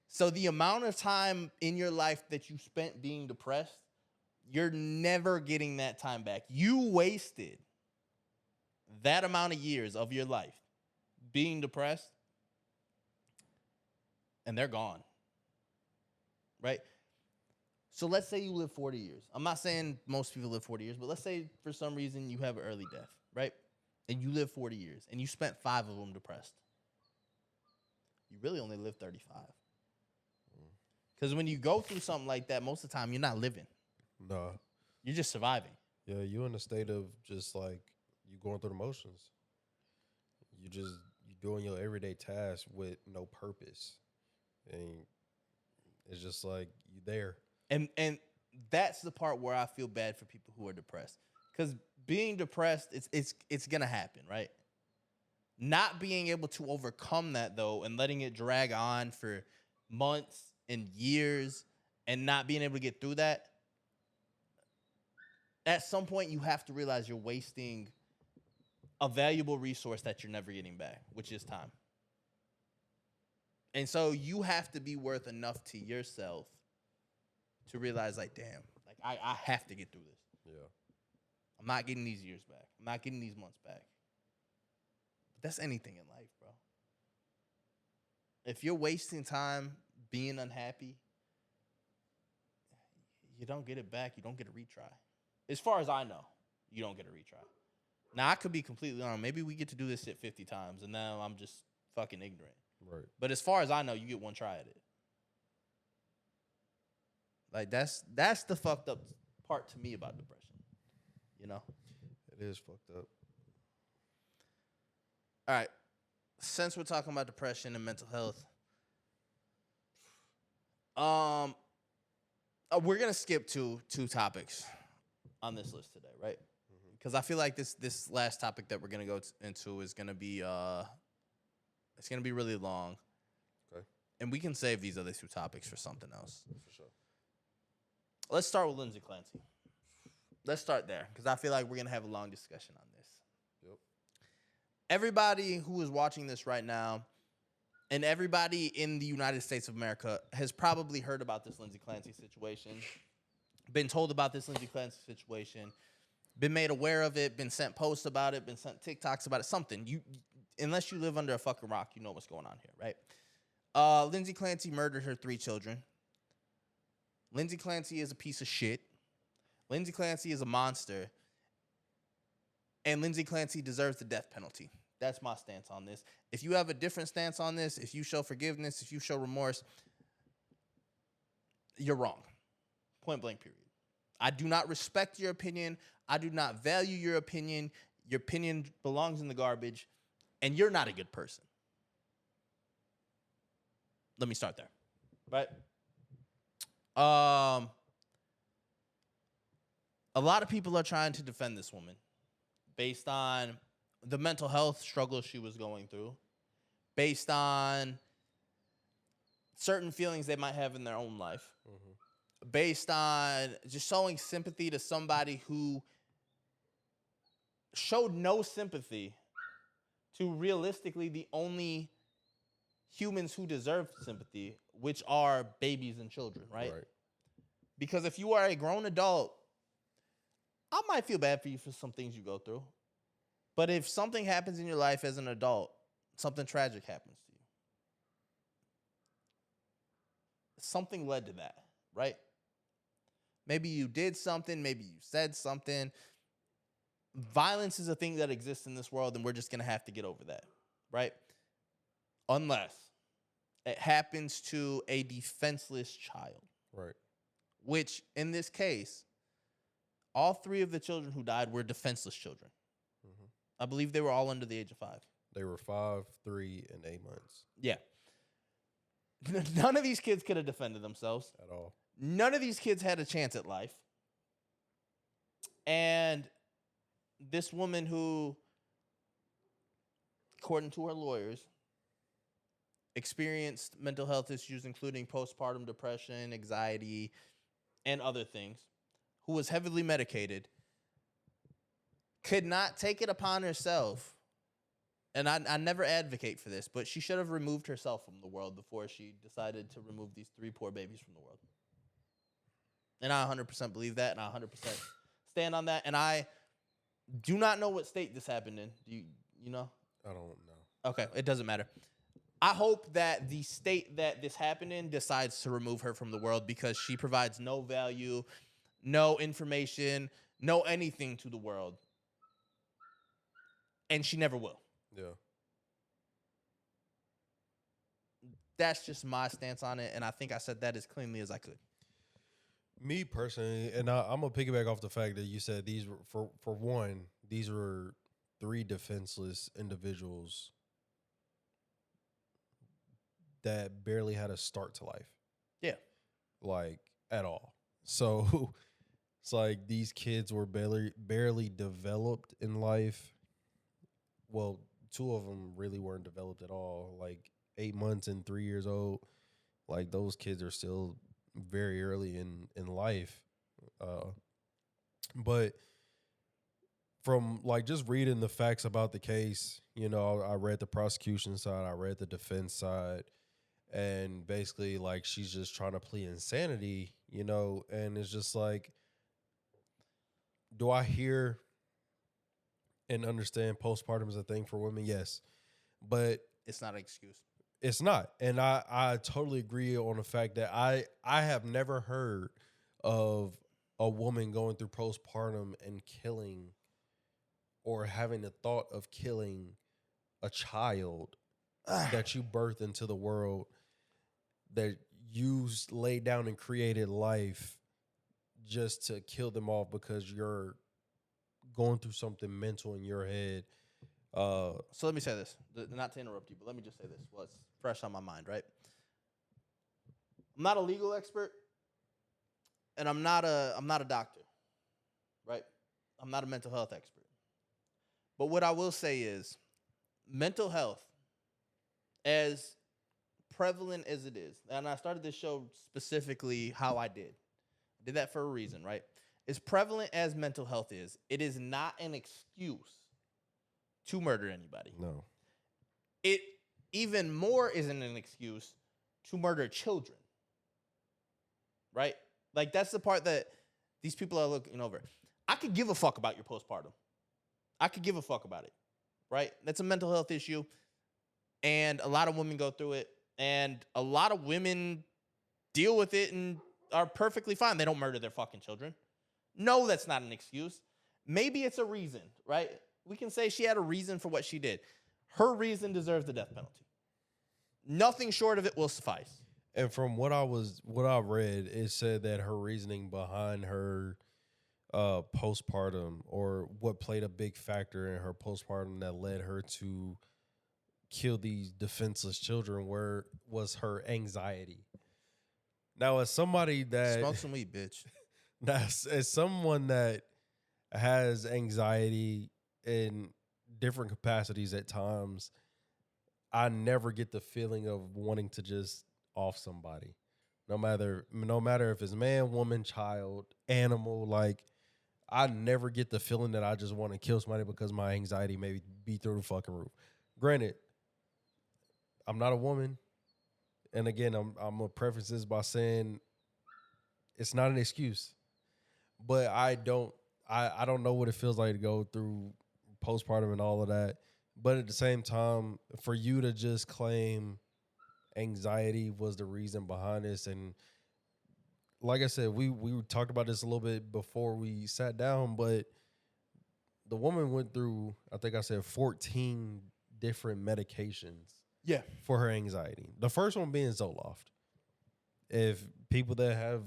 So the amount of time in your life that you spent being depressed, you're never getting that time back. You wasted that amount of years of your life being depressed, and they're gone. Right? So let's say you live 40 years. I'm not saying most people live 40 years, but let's say for some reason you have an early death, right? And you live 40 years, and you spent 5 of them depressed. You really only live 35. Because when you go through something like that, most of the time you're not living. No. You're just surviving. Yeah, you're in a state of just like you going through the motions. You doing your everyday tasks with no purpose. And it's just like you there. And that's the part where I feel bad for people who are depressed. Because being depressed, it's gonna happen, right? Not being able to overcome that, though, and letting it drag on for months and years and not being able to get through that, at some point you have to realize you're wasting a valuable resource that you're never getting back, which is time. And so you have to be worth enough to yourself to realize, like, damn, like I have to get through this. Yeah. I'm not getting these years back. I'm not getting these months back. But that's anything in life, bro. If you're wasting time being unhappy, you don't get it back. You don't get a retry. As far as I know, you don't get a retry. Now, I could be completely wrong. Maybe we get to do this shit 50 times, and now I'm just fucking ignorant. Right. But as far as I know, you get one try at it. Like, that's the fucked up part to me about depression. You know? It is fucked up. All right. Since we're talking about depression and mental health, we're gonna skip two topics on this list today, right? Because I feel like this last topic that we're gonna go into is gonna be it's gonna be really long. Okay. And we can save these other 2 topics for something else. For sure. Let's start with Lindsay Clancy. Let's start there, because I feel like we're gonna have a long discussion on this. Yep. Everybody who is watching this right now, and everybody in the United States of America, has probably heard about this Lindsay Clancy situation, been told about this Lindsay Clancy situation, been made aware of it, been sent posts about it, been sent TikToks about it, something. You, unless you live under a fucking rock, you know what's going on here, right? Lindsay Clancy murdered her 3 children. Lindsay Clancy is a piece of shit. Lindsay Clancy is a monster. And Lindsay Clancy deserves the death penalty. That's my stance on this. If you have a different stance on this, if you show forgiveness, if you show remorse, you're wrong. Point blank, period. I do not respect your opinion. I do not value your opinion. Your opinion belongs in the garbage. And you're not a good person. Let me start there. Right? A lot of people are trying to defend this woman based on the mental health struggle she was going through, based on certain feelings they might have in their own life, based on just showing sympathy to somebody who showed no sympathy to realistically the only humans who deserve sympathy, which are babies and children, right? Because if you are a grown adult, I might feel bad for you for some things you go through. But if something happens in your life as an adult, something tragic happens to you. Something led to that, right? Maybe you did something. Maybe you said something. Violence is a thing that exists in this world, and we're just going to have to get over that, right? Unless it happens to a defenseless child. Right. Which, in this case, all 3 of the children who died were defenseless children. Mm-hmm. I believe they were all under the age of 5. They were 5, 3, and 8 months. Yeah. None of these kids could have defended themselves. At all. None of these kids had a chance at life. And this woman who, according to her lawyers, experienced mental health issues, including postpartum depression, anxiety, and other things, who was heavily medicated, could not take it upon herself. And I never advocate for this, but she should have removed herself from the world before she decided to remove these 3 poor babies from the world. And I 100% believe that, and I 100% stand on that. And I do not know what state this happened in. Do you know? I don't know. Okay, it doesn't matter. I hope that the state that this happened in decides to remove her from the world, because she provides no value, no information, no anything to the world. And she never will. Yeah. That's just my stance on it, and I think I said that as cleanly as I could. Me personally, and I'm gonna piggyback off the fact that you said these were for one, these were 3 defenseless individuals that barely had a start to life. Yeah. Like, at all. So it's like these kids were barely developed in life. Well, 2 of them really weren't developed at all. Like 8 months and 3 years old. Like, those kids are still very early in life. But from like just reading the facts about the case, you know, I read the prosecution side, I read the defense side, and basically like she's just trying to plead insanity, you know, and it's just like, do I hear and understand postpartum is a thing for women? Yes. But it's not an excuse. It's not. And I totally agree on the fact that I have never heard of a woman going through postpartum and killing or having the thought of killing a child that you birthed into the world, that you laid down and created life, just to kill them off because you're going through something mental in your head. So let me say this, not to interrupt you, but let me just say this. Well, it's fresh on my mind, right? I'm not a legal expert, and I'm not a doctor, right? I'm not a mental health expert. But what I will say is, mental health, as prevalent as it is, and I started this show specifically how I did. I did that for a reason, right? As prevalent as mental health is, it is not an excuse to murder anybody. No. It even more isn't an excuse to murder children. Right? Like, that's the part that these people are looking over. I could give a fuck about your postpartum. I could give a fuck about it. Right? That's a mental health issue. And a lot of women go through it. And a lot of women deal with it and are perfectly fine. They don't murder their fucking children. No, that's not an excuse. Maybe it's a reason, right? We can say she had a reason for what she did. Her reason deserves the death penalty. Nothing short of it will suffice. And from what I read, it said that her reasoning behind her postpartum, or what played a big factor in her postpartum that led her to kill these defenseless children, was her anxiety. Now, as somebody that smoke some weed, bitch. Now, as someone that has anxiety in different capacities at times, I never get the feeling of wanting to just off somebody. No matter if it's man, woman, child, animal, like, I never get the feeling that I just want to kill somebody because my anxiety may be through the fucking roof. Granted, I'm not a woman. And again, I'm gonna preface this by saying it's not an excuse. But I don't know what it feels like to go through postpartum and all of that. But at the same time, for you to just claim anxiety was the reason behind this, and like I said, we talked about this a little bit before we sat down, but the woman went through, I think I said 14 different medications Yeah. for her anxiety. The first one being Zoloft. If people that have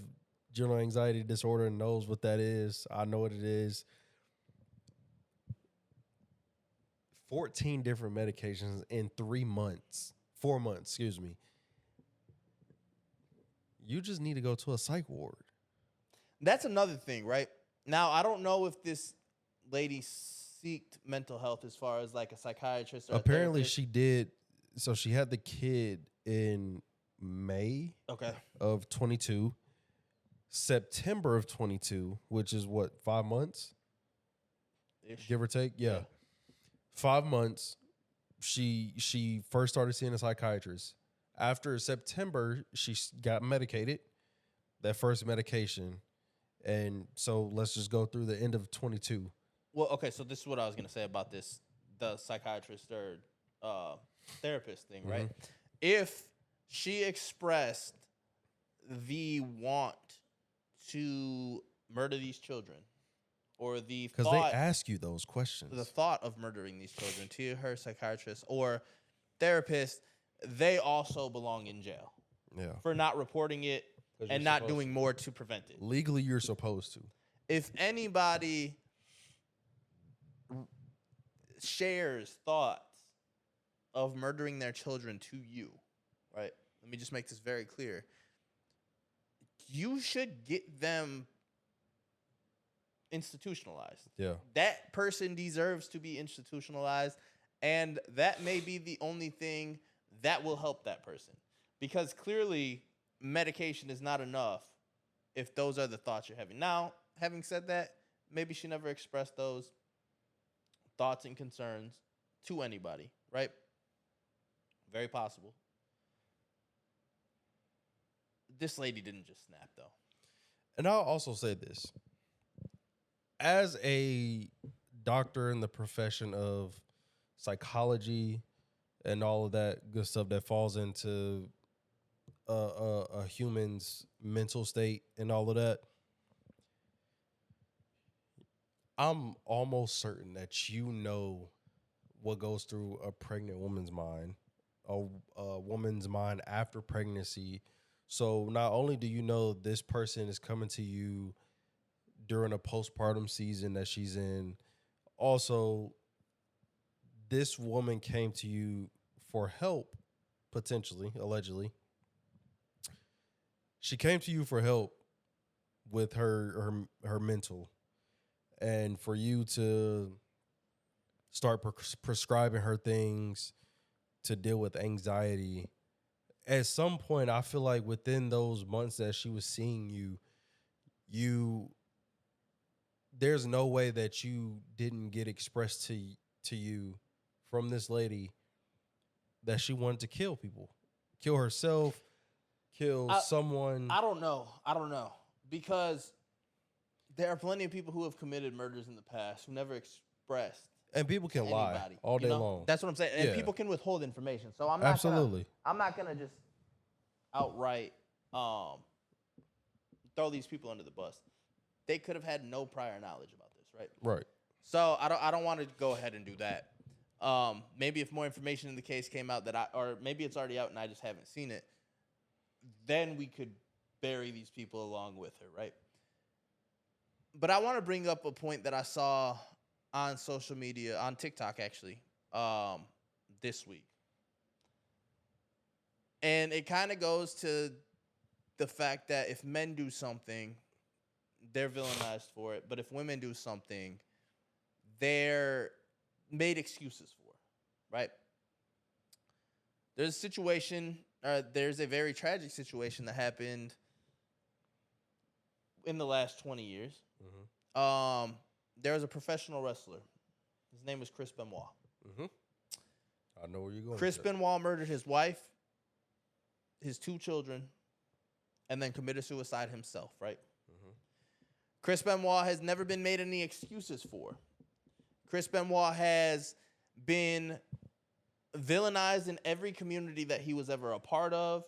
general anxiety disorder knows what that is, I know what it is. 14 different medications in 3 months. 4 months, excuse me. You just need to go to a psych ward. That's another thing, right? Now, I don't know if this lady seeked mental health as far as like a psychiatrist or Apparently a therapist. she did. So she had the kid in May Okay. of 22, September of 22, which is what, 5 months, Ish. give or take? Yeah. 5 months. She first started seeing a psychiatrist. After September, she got medicated, that first medication. And so let's just go through the end of 22. Well, okay, so this is what I was going to say about this, the psychiatrist or therapist thing, right? If she expressed the want to murder these children or the Because thought, they ask you those questions. the thought of murdering these children to her psychiatrist or therapist, they also belong in jail for not reporting it and not doing more to prevent it. Legally, you're supposed to. If anybody shares thoughts of murdering their children to you, right? Let me just make this very clear. You should get them institutionalized. Yeah. That person deserves to be institutionalized, and that may be the only thing that will help that person. Because clearly, medication is not enough if those are the thoughts you're having. Now, having said that, maybe she never expressed those thoughts and concerns to anybody, right? Very possible. This lady didn't just snap, though. And I'll also say this. As a doctor in the profession of psychology and all of that good stuff that falls into a human's mental state and all of that, I'm almost certain that you know what goes through a pregnant woman's mind, a woman's mind after pregnancy. So not only do you know this person is coming to you during a postpartum season that she's in, also this woman came to you for help, potentially, allegedly. She came to you for help with her mental, and for you to start prescribing her things to deal with anxiety. At some point, I feel like within those months that she was seeing you, there's no way that you didn't get expressed to you from this lady that she wanted to kill people, kill herself, kill someone. I don't know. Because there are plenty of people who have committed murders in the past who never expressed. And people can lie all day long. That's what I'm saying. And people can withhold information. So I'm not gonna just outright throw these people under the bus. They could have had no prior knowledge about this, right? Right. So I don't want to go ahead and do that. Maybe if more information in the case came out or maybe it's already out and I just haven't seen it, then we could bury these people along with her, right? But I want to bring up a point that I saw on social media, on TikTok actually, this week. And it kind of goes to the fact that if men do something, they're villainized for it. But if women do something, they're made excuses for, right? There's a situation, there's a very tragic situation that happened in the last 20 years. Mm-hmm. There was a professional wrestler. His name was Chris Benoit. Mm-hmm. I know where you're going. Chris Benoit murdered his wife, his 2 children, and then committed suicide himself, right? Mm-hmm. Chris Benoit has never been made any excuses for. Chris Benoit has been villainized in every community that he was ever a part of,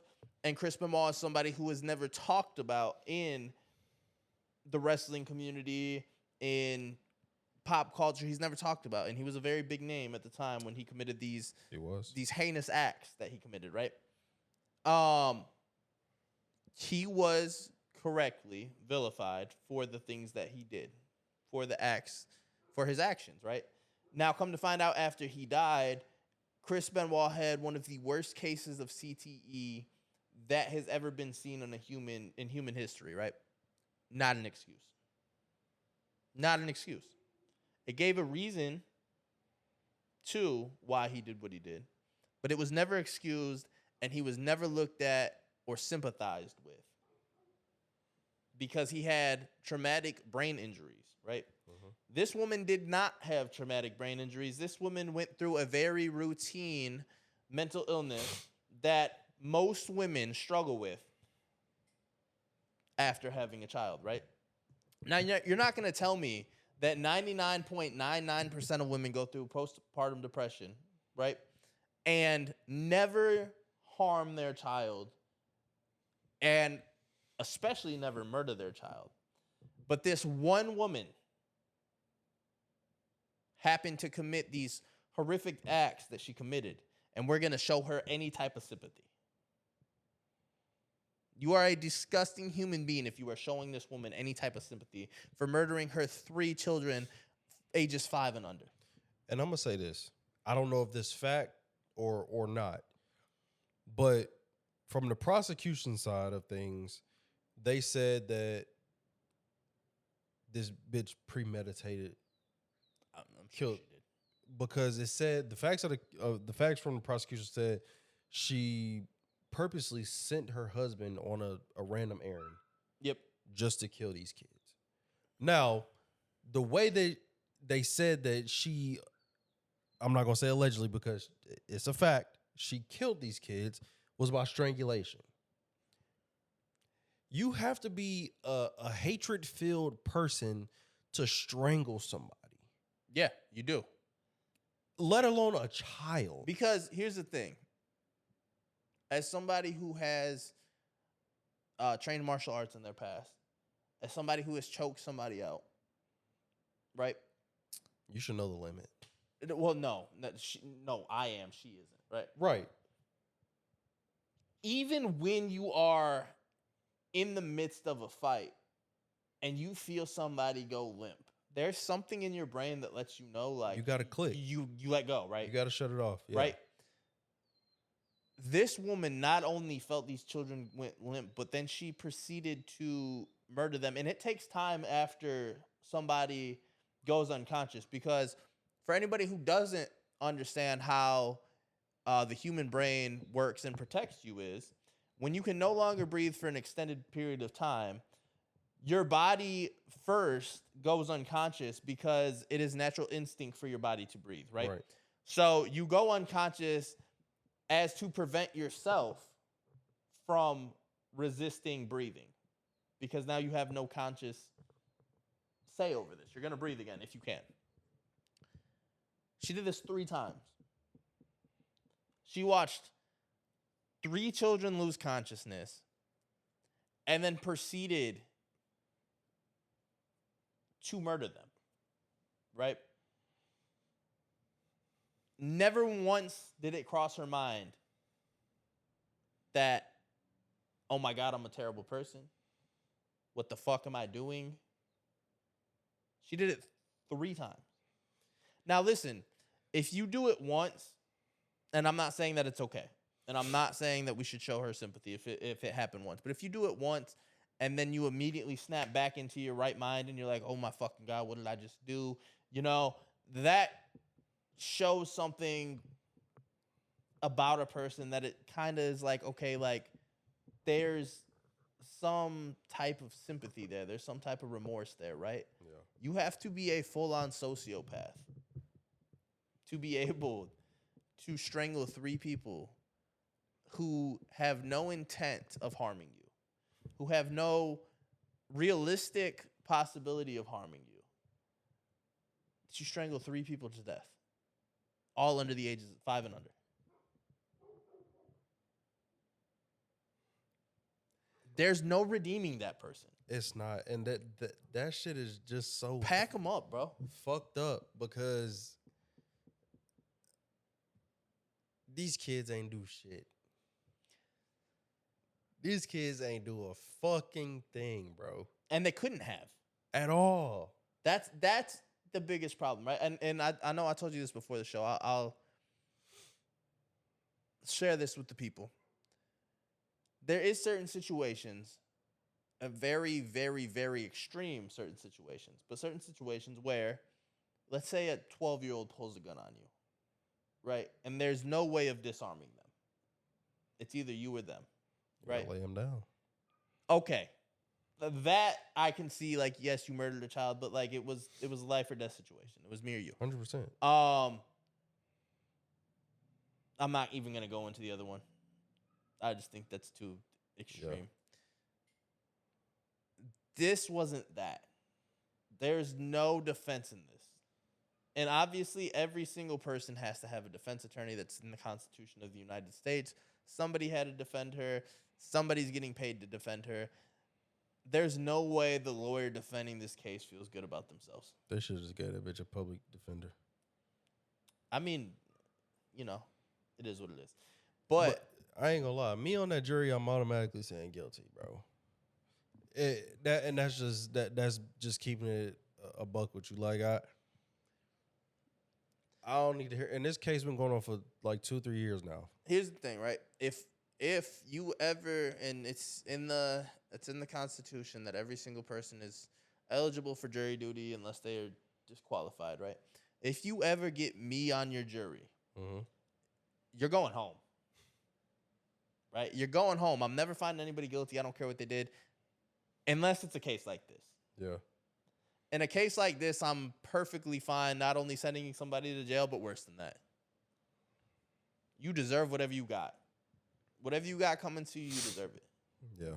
And Chris Benoit is somebody who was never talked about in the wrestling community, in pop culture. He's never talked about, and he was a very big name at the time when he committed these heinous acts that he committed, right? He was correctly vilified for the things that he did, for the acts, for his actions, right? Now, come to find out, after he died, Chris Benoit had one of the worst cases of CTE that has ever been seen in human history, right? Not an excuse. Not an excuse. It gave a reason to why he did what he did, but it was never excused, and he was never looked at or sympathized with because he had traumatic brain injuries, right? Mm-hmm. This woman did not have traumatic brain injuries. This woman went through a very routine mental illness that most women struggle with after having a child, right? Now, you're not going to tell me that 99.99% of women go through postpartum depression, right? And never harm their child, and especially never murder their child. But this one woman happened to commit these horrific acts that she committed, and we're going to show her any type of sympathy. You are a disgusting human being if you are showing this woman any type of sympathy for murdering her 3 children, ages 5 and under. And I'm going to say this. I don't know if this fact or not, but from the prosecution side of things, they said that this bitch premeditated. I'm sure killed, she did. because it said the facts from the prosecution said she purposely sent her husband on a random errand. Yep. Just to kill these kids. Now, the way they said that she, I'm not going to say allegedly because it's a fact, she killed these kids was by strangulation. You have to be a hatred-filled person to strangle somebody. Yeah, you do. Let alone a child. Because here's the thing. As somebody who has trained martial arts in their past, as somebody who has choked somebody out, right? You should know the limit. Well, no, I am. She isn't, right? Right. Even when you are in the midst of a fight and you feel somebody go limp, there's something in your brain that lets you know, like, you got to click. You let go, right? You got to shut it off, yeah. Right? This woman not only felt these children went limp, but then she proceeded to murder them. And it takes time after somebody goes unconscious, because for anybody who doesn't understand how the human brain works and protects you, is when you can no longer breathe for an extended period of time, your body first goes unconscious because it is natural instinct for your body to breathe, right? So you go unconscious as to prevent yourself from resisting breathing, because now you have no conscious say over this. You're going to breathe again if you can. She did this 3 times. She watched 3 children lose consciousness and then proceeded to murder them, right? Never once did it cross her mind that, oh my God, I'm a terrible person. What the fuck am I doing? She did it 3 times. Now listen, if you do it once, and I'm not saying that it's okay, and I'm not saying that we should show her sympathy if it happened once, but if you do it once and then you immediately snap back into your right mind and you're like, oh my fucking God, what did I just do? You know, that shows something about a person, that it kind of is like, okay, like there's some type of sympathy there. There's some type of remorse there, right? Yeah. You have to be a full-on sociopath to be able to strangle 3 people who have no intent of harming you, who have no realistic possibility of harming you. To strangle 3 people to death, all under the ages of 5 and under. There's no redeeming that person. It's not, and that shit is just so Pack them up, bro. fucked up because these kids ain't do shit. These kids ain't do a fucking thing, bro. And they couldn't have. At all. That's the biggest problem, right? And I know I told you this before the show. I'll share this with the people. There is certain situations, a very, very, very extreme certain situations, but certain situations where, let's say a 12-year-old pulls a gun on you, right? And there's no way of disarming them. It's either you or them, right? Lay them down. Okay. That I can see, like, yes, you murdered a child, but like it was a life or death situation. It was me or you. 100%. I'm not even gonna go into the other one. I just think that's too extreme. Yeah. This wasn't that. There's no defense in this. And obviously, every single person has to have a defense attorney. That's in the Constitution of the United States. Somebody had to defend her. Somebody's getting paid to defend her. There's no way the lawyer defending this case feels good about themselves. They should just get that bitch a public defender. I mean, you know, it is what it is. But I ain't gonna lie. Me on that jury, I'm automatically saying guilty, bro. That's just keeping it a buck with you. Like I don't need to hear. And this case been going on for like 2-3 years now. Here's the thing, right? If you ever, and it's in the Constitution that every single person is eligible for jury duty unless they are disqualified, right? If you ever get me on your jury, you're going home, right? You're going home. I'm never finding anybody guilty. I don't care what they did, unless it's a case like this. Yeah. In a case like this, I'm perfectly fine not only sending somebody to jail, but worse than that. You deserve whatever you got. Whatever you got coming to you, you deserve it. Yeah.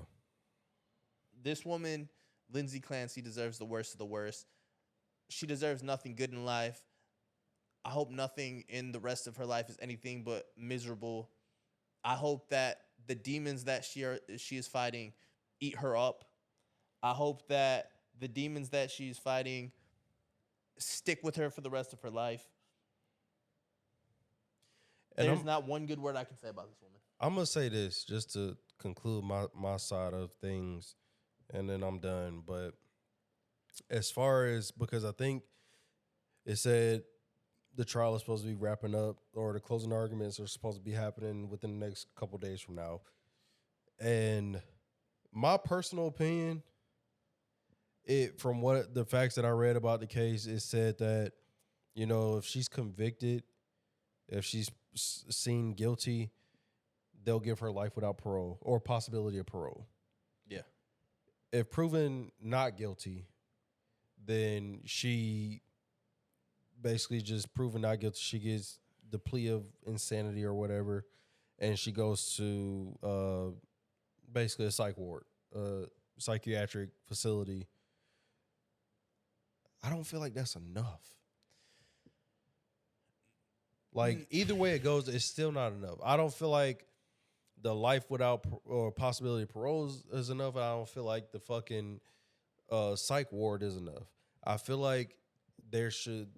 This woman, Lindsay Clancy, deserves the worst of the worst. She deserves nothing good in life. I hope nothing in the rest of her life is anything but miserable. I hope that the demons that she is fighting eat her up. I hope that the demons that she's fighting stick with her for the rest of her life. And there's not one good word I can say about this woman. I'm going to say this just to conclude my side of things, and then I'm done. But as far as, because I think it said the trial is supposed to be wrapping up, or the closing arguments are supposed to be happening within the next couple of days from now. And my personal opinion, from what the facts that I read about the case, it said that, you know, if she's convicted, if she's seen guilty, they'll give her life without parole or possibility of parole. Yeah. If proven not guilty, then she basically just proven not guilty. She gets the plea of insanity or whatever, and she goes to basically a psych ward, psychiatric facility. I don't feel like that's enough. Like, either way it goes, it's still not enough. I don't feel like the life without or possibility of parole is enough. I don't feel like the fucking psych ward is enough. I feel like there should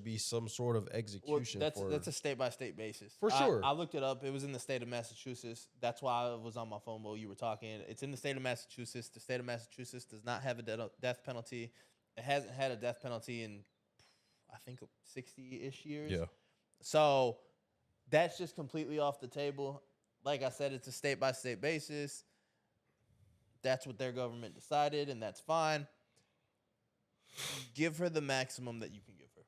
be some sort of execution. Well, that's a state-by-state basis. For sure. I looked it up. It was in the state of Massachusetts. That's why I was on my phone while you were talking. It's in the state of Massachusetts. The state of Massachusetts does not have a death penalty. It hasn't had a death penalty in, I think, 60-ish years. Yeah. So that's just completely off the table. Like I said, it's a state-by-state basis. That's what their government decided, and that's fine. Give her the maximum that you can give her.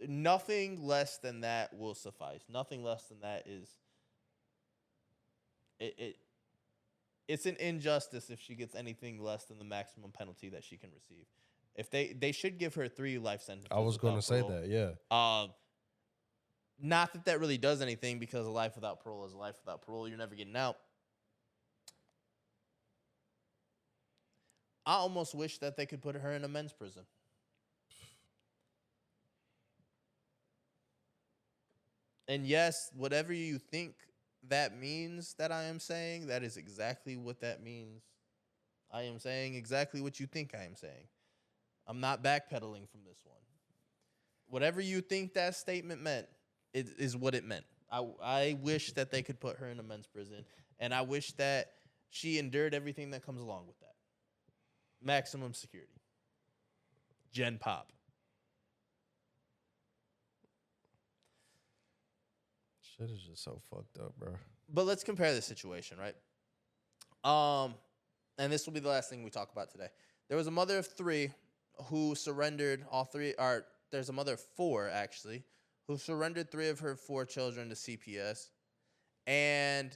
Nothing less than that will suffice. Nothing less than that is... It's an injustice if she gets anything less than the maximum penalty that she can receive. If they should give her 3 life sentences. I was going to say that, yeah. Not that that really does anything, because a life without parole is a life without parole. You're never getting out. I almost wish that they could put her in a men's prison. And yes, whatever you think that means that I am saying, that is exactly what that means. I am saying exactly what you think I am saying. I'm not backpedaling from this one. Whatever you think that statement meant, it is what it meant. I wish that they could put her in a men's prison, and I wish that she endured everything that comes along with that. Maximum security. Gen Pop. Shit is just so fucked up, bro. But let's compare the situation, right? And this will be the last thing we talk about today. There was a mother of 3 who surrendered all 3, or there's a mother of 4, actually, who surrendered 3 of her 4 children to CPS. And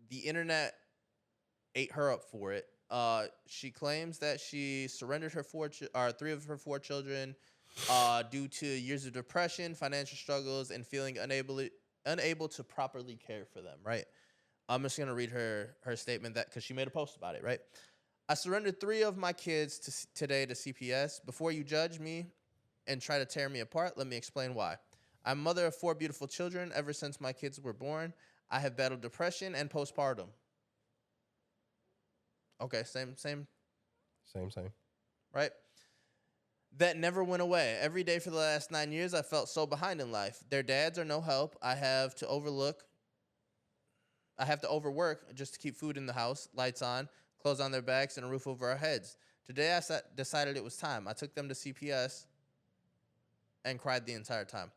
the internet ate her up for it. She claims that she surrendered her 3 of her 4 children due to years of depression, financial struggles, and feeling unable to properly care for them, right? I'm just going to read her statement that because she made a post about it, right? I surrendered 3 of my kids today to CPS. Before you judge me and try to tear me apart, let me explain why. I'm a mother of 4 beautiful children. Ever since my kids were born, I have battled depression and postpartum. Okay, same. Right? That never went away. Every day for the last 9 years, I felt so behind in life. Their dads are no help. I have to overwork just to keep food in the house, lights on, clothes on their backs, and a roof over our heads. Today, I decided it was time. I took them to CPS and cried the entire time.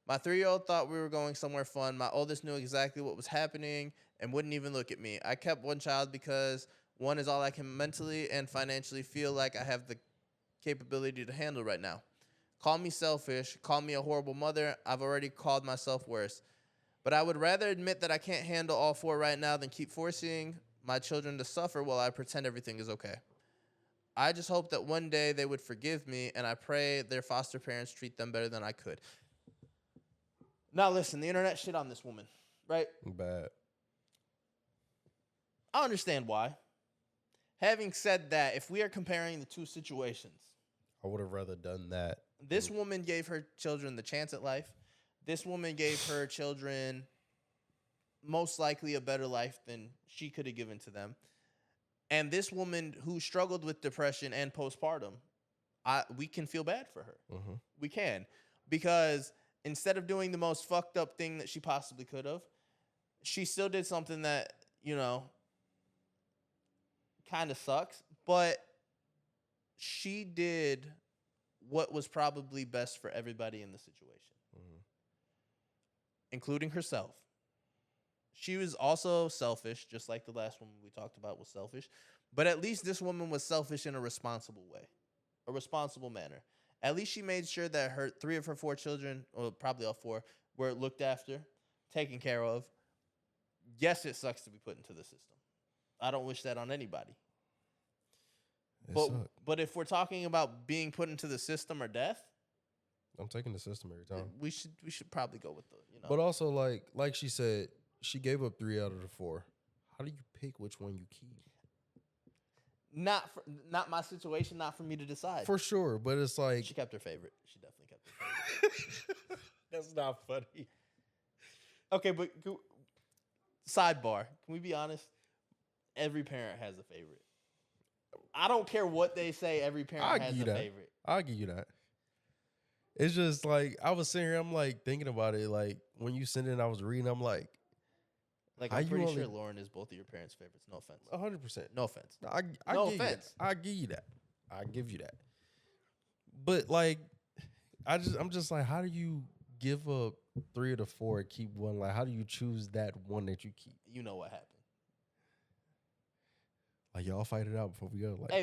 My 3-year-old thought we were going somewhere fun. My oldest knew exactly what was happening and wouldn't even look at me. I kept one child because one is all I can mentally and financially feel like I have the capability to handle right now. Call me selfish. Call me a horrible mother. I've already called myself worse. But I would rather admit that I can't handle all 4 right now than keep forcing my children to suffer while I pretend everything is okay. I just hope that one day they would forgive me, and I pray their foster parents treat them better than I could. Now listen, the internet shit on this woman, right? Bad. I understand why. Having said that, if we are comparing the 2 situations, I would have rather done that. This woman gave her children the chance at life. This woman gave her children most likely a better life than she could have given to them. And this woman who struggled with depression and postpartum, we can feel bad for her. Mm-hmm. We can. Because instead of doing the most fucked up thing that she possibly could have, she still did something that, kind of sucks. But she did what was probably best for everybody in the situation, including herself. She was also selfish, just like the last woman we talked about was selfish. But at least this woman was selfish in a responsible way, a responsible manner. At least she made sure that her 3 of her 4 children, or probably all 4, were looked after, taken care of. Yes, it sucks to be put into the system. I don't wish that on anybody. But if we're talking about being put into the system or death, I'm taking the system every time. We should probably go with the. But also, like she said, she gave up 3 out of the 4. How do you pick which one you keep? Not my situation. Not for me to decide. For sure, but it's like she kept her favorite. She definitely kept her favorite. That's not funny. Okay, but sidebar. Can we be honest? Every parent has a favorite. I don't care what they say. Every parent has a favorite. I'll give you that. It's just like I was sitting here. I'm like thinking about it. Like when you sent it, I was reading. I'm like I'm pretty sure Lauren is both of your parents' favorites. No offense. 100%. No offense. No offense. I give you that. I give you that. But like, I'm just like, how do you give up 3 of the 4 and keep one? Like, how do you choose that one that you keep? You know what happened. Like y'all fight it out before we go. Like, hey.